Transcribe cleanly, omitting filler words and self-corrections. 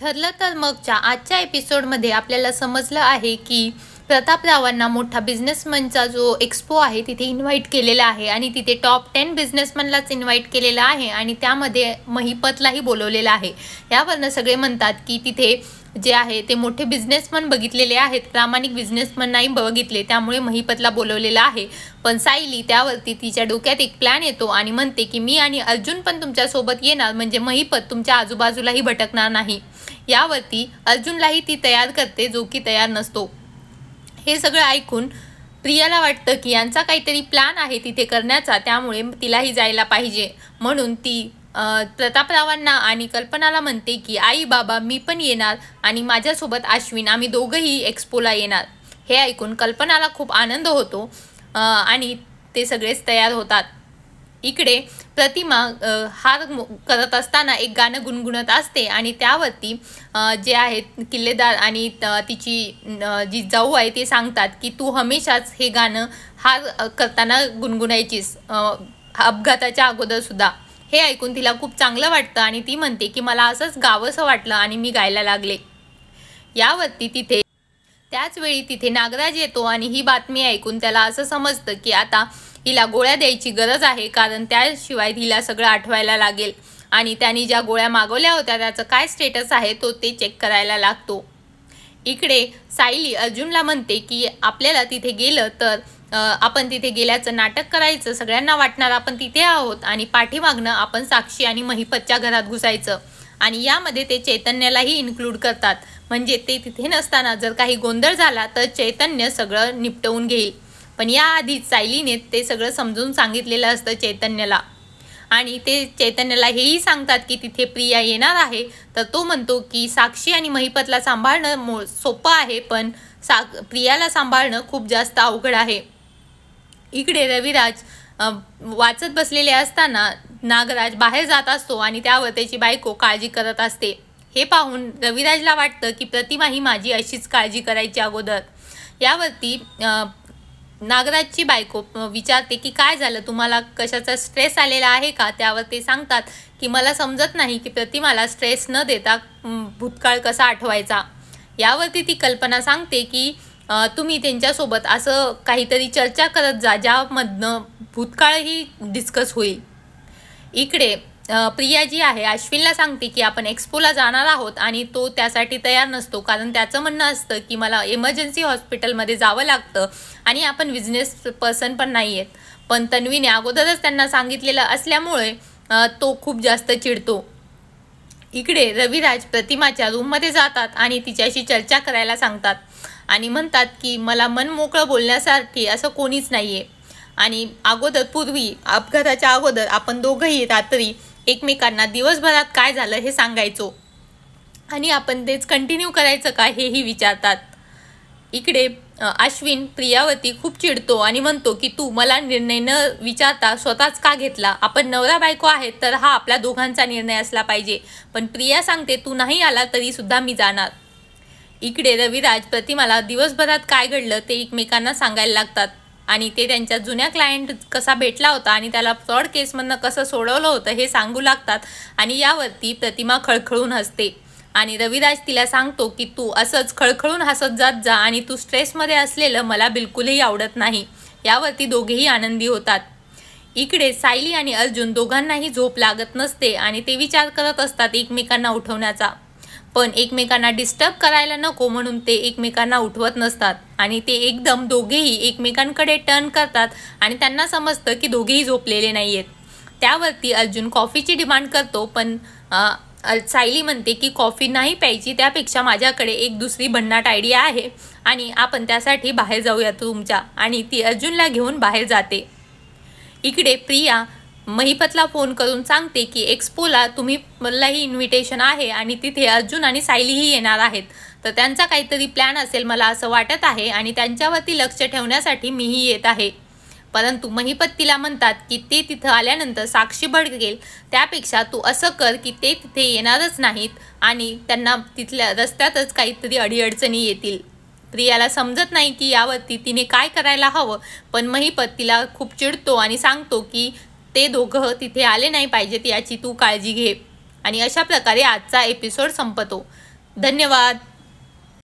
ठरलं तर मगच्या आजच्या एपिसोडमध्ये आपल्याला समजलं आहे की प्रतापरावांना मोठा बिझनेसमनचा जो एक्सपो आहे तिथे इन्व्हाइट केलेला आहे आणि तिथे टॉप 10 बिझनेसमनलाच इन्व्हाइट केलेला आहे आणि त्यामध्ये महिपतलाही बोलवलेलं आहे। यावरनं सगळे म्हणतात की तिथे जे आहे ते मोठे बिझनेसमन बघितलेले आहेत, प्रामाणिक बिझनेसमन नाही बघितले, त्यामुळे महिपतला बोलवलेलं आहे। पण सायली त्यावरती तिच्या डोक्यात एक प्लॅन येतो आणि म्हणते की मी आणि अर्जुन पण तुमच्यासोबत येणार, म्हणजे महिपत तुमच्या आजूबाजूलाही भटकणार नाही। यावरती अर्जुनलाही ती तयार करते जो की तयार नसतो। हे सगळं ऐकून प्रियाला वाटतं की यांचा काहीतरी प्लॅन आहे तिथे करण्याचा, त्यामुळे तिलाही जायला पाहिजे। म्हणून ती प्रतापरावांना आणि कल्पनाला म्हणते की आई बाबा मी पण येणार आणि माझ्यासोबत अश्विन, आम्ही दोघंही एक्सपोला येणार। हे ऐकून कल्पनाला खूप आनंद होतो आणि ते सगळेच तयार होतात। इकडे प्रतिमा हार करत असताना एक गाणं गुणगुणत असते आणि त्यावरती जे आहेत किल्लेदार आणि तिची जी जाऊ आहे ते सांगतात की तू हमेशाच हे गाणं हार करताना गुणगुणायचीस, अपघाताच्या अगोदर सुद्धा। हे ऐकून तिला खूप चांगलं वाटतं आणि ती म्हणते की मला असंच गावंसं वाटलं आणि मी गायला लागले। यावरती त्याचवेळी तिथे नागराज येतो आणि ही बातमी ऐकून त्याला असं समजतं की आता हिला गोळ्या द्यायची गरज आहे, कारण त्याशिवाय हिला सगळं आठवायला लागेल आणि त्यांनी ज्या गोळ्या मागवल्या होत्या त्याचं काय स्टेटस आहे तो ते चेक करायला लागतो। इकडे सायली अर्जुनला म्हणते की आपल्याला तिथे गेलं तर आपण तिथे गेल्याचं नाटक करायचं, सगळ्यांना वाटणार आपण तिथे आहोत आणि पाठीमागनं आपण साक्षी आणि महिपतच्या घरात घुसायचं आणि यामध्ये ते चैतन्यालाही इन्क्लूड करतात, म्हणजे ते तिथे नसताना जर काही गोंधळ झाला तर चैतन्य सगळं निपटवून घेईल। पण याआधीच सायलीने ते सगळं समजून सांगितलेलं असतं चैतन्याला आणि ते चैतन्याला हेही सांगतात की तिथे प्रिया येणार आहे, तर तो म्हणतो की साक्षी आणि महिपतला सांभाळणं सोपं आहे पण प्रियाला सांभाळणं खूप जास्त अवघड आहे। इकडे रविराज वाचत बसलेले असताना नागराज बाहेर जात असतो आणि त्यावर त्याची बायको काळजी करत असते। हे पाहून रविराजला वाटतं की प्रतिमा ही माझी अशीच काळजी करायची अगोदर। यावरती नागराजची बायको विचारते की काय झालं, तुम्हाला कशाचा स्ट्रेस आलेला आहे का? त्यावर ते सांगतात की मला समजत नाही की प्रतिमाला स्ट्रेस न देता भूतकाळ कसा आठवायचा। यावरती ती कल्पना सांगते की तुम्ही त्यांच्यासोबत असं काहीतरी चर्चा करत जा ज्यामधनं भूतकाळही डिस्कस होईल। इकडे प्रिया जी आहे अश्विनला सांगते की आपण एक्सपोला जाणार आहोत आणि तो त्यासाठी तयार नसतो, कारण त्याचं म्हणणं असतं की मला इमर्जन्सी हॉस्पिटलमध्ये जावं लागतं आणि आपण बिझनेस पर्सन पण नाही आहेत। पण तन्वीने अगोदरच त्यांना सांगितलेलं असल्यामुळे तो खूप जास्त चिडतो। इकडे रविराज प्रतिमाच्या रूममध्ये जातात आणि तिच्याशी चर्चा करायला सांगतात आणि म्हणतात की मला मन मोकळं बोलण्यासाठी असं कोणीच नाही आहे आणि पूर्वी अपघाताच्या अगोदर आपण दोघंही रात्री एकमेकांना दिवसभरात काय झालं हे सांगायचो आणि आपण तेच कंटिन्यू करायचं का हेही विचारतात। इकडे अश्विन प्रियावरती खूप चिडतो आणि म्हणतो की तू मला निर्णय न विचारता स्वतःच का घेतला, आपण नवरा बायको आहेत तर हा आपल्या दोघांचा निर्णय असला पाहिजे। पण प्रिया सांगते तू नाही आला तरी सुद्धा मी जाणार। इकडे रविराज प्रतिमाला दिवसभरात काय घडलं ते एकमेकांना सांगायला लागतात आणि ते त्यांच्या जुन्या क्लायंट कसा भेटला होता आणि त्याला फ्रॉड केसमधनं कसं सोडवलं होतं हे सांगू लागतात आणि यावरती प्रतिमा खळखळून हसते आणि रविराज तिला सांगतो की तू असंच खळखळून हसत जात जा आणि तू स्ट्रेसमध्ये असलेलं मला बिलकुलही आवडत नाही। यावरती दोघेही आनंदी होतात। इकडे सायली आणि अर्जुन दोघांनाही झोप लागत नसते आणि ते विचार करत असतात एकमेकांना उठवण्याचा, पण एकमेकांना डिस्टर्ब करायला नको म्हणून ते एकमेकांना उठवत नसतात आणि ते एकदम दोघेही एकमेकांकडे टर्न करतात आणि त्यांना समजतं की दोघेही झोपलेले नाही आहेत। त्यावरती अर्जुन कॉफीची डिमांड करतो, पण सायली म्हणते की कॉफी नाही प्यायची, त्यापेक्षा माझ्याकडे एक दुसरी भन्नाट आयडिया आहे आणि आपण त्यासाठी बाहेर जाऊयात रूमच्या, आणि ती अर्जुनला घेऊन बाहेर जाते। इकडे प्रिया महिपतला फोन करून सांगते की एक्सपोला मलाही इन्व्हिटेशन आहे आणि तिथे अर्जुन आणि सायलीही येणार आहेत, तर त्यांचा काहीतरी प्लॅन असेल मला असं वाटत आहे आणि त्यांच्यावरती लक्ष ठेवण्यासाठी मीही येत आहे। परंतु महिपत तिला म्हणतात की ते तिथं आल्यानंतर साक्षी भडकेल, त्यापेक्षा तू असं कर की ते तिथे येणारच नाहीत आणि त्यांना तिथल्या रस्त्यातच काहीतरी अडीअडचणी येतील। प्रियाला समजत नाही की यावरती तिने काय करायला हवं, पण महिपत तिला खूप चिडतो आणि सांगतो की ते दोघं तिथे आले नाही पाहिजेत याची तू काळजी घे आणि अशा प्रकारे आजचा एपिसोड संपतो। धन्यवाद.